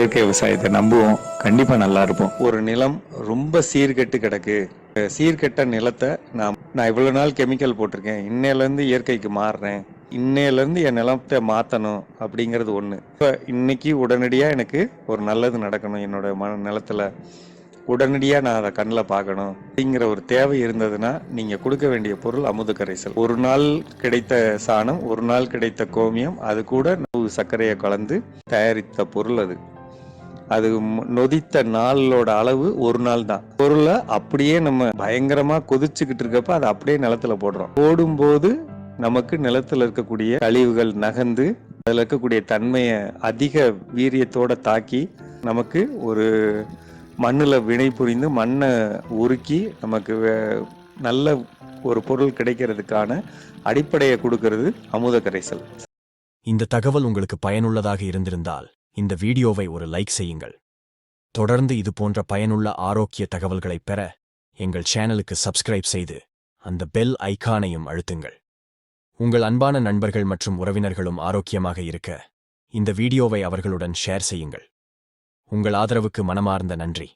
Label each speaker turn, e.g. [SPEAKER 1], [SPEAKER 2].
[SPEAKER 1] இயற்கை விவசாயத்தை நம்புவோம். கண்டிப்பா நல்லா இருப்போம். ஒரு நிலம் ரொம்ப சீர்கெட்டு கிடக்கு. சீர்கெட்ட நிலத்தை நான் இவ்வளவு நாள் கெமிக்கல் போட்டிருக்கேன், இன்னையில இருந்து இயற்கைக்கு மாறுறேன், இன்னையில இருந்து என் நிலத்தை மாத்தணும் அப்படிங்கிறது ஒண்ணு. இப்ப இன்னைக்கு உடனடியா எனக்கு ஒரு நல்லது நடக்கணும், என்னோட நிலத்துல உடனடியா நான் அதை கண்ணில் பார்க்கணும் அப்படிங்கிற ஒரு தேவை இருந்ததுன்னா நீங்க கொடுக்க வேண்டிய பொருள் அமுத கரைசல். ஒரு நாள் கிடைத்த சாணம், ஒரு நாள் கிடைத்த கோமியம், அது கூட சர்க்கரையை கலந்து தயாரித்த பொருள் அது. அது நொதித்த நாளோட அளவு ஒரு நாள் தான். பொருளை அப்படியே நம்ம பயங்கரமா கொதிச்சுக்கிட்டு இருக்கப்ப அதை அப்படியே நிலத்துல போடுறோம். போடும்போது நமக்கு நிலத்துல இருக்கக்கூடிய கழிவுகள் நகர்ந்து அதுல இருக்கக்கூடிய தன்மையை அதிக வீரியத்தோட தாக்கி நமக்கு ஒரு மண்ணுல வினை புரிந்து மண்ணை உருக்கி நமக்கு நல்ல ஒரு பொருள் கிடைக்கிறதுக்கான அடிப்படையை கொடுக்கிறது அமுத கரைசல்.
[SPEAKER 2] இந்த தகவல் உங்களுக்கு பயனுள்ளதாக இருந்திருந்தால் இந்த வீடியோவை ஒரு லைக் செய்யுங்கள். தொடர்ந்து இது போன்ற பயனுள்ள ஆரோக்கிய தகவல்களைப் பெற எங்கள் சேனலுக்கு சப்ஸ்கிரைப் செய்து அந்த பெல் ஐகானையும் அழுத்துங்கள். உங்கள் அன்பான நண்பர்கள் மற்றும் உறவினர்களும் ஆரோக்கியமாக இருக்க இந்த வீடியோவை அவர்களுடன் ஷேர் செய்யுங்கள். உங்கள் ஆதரவுக்கு மனமார்ந்த நன்றி.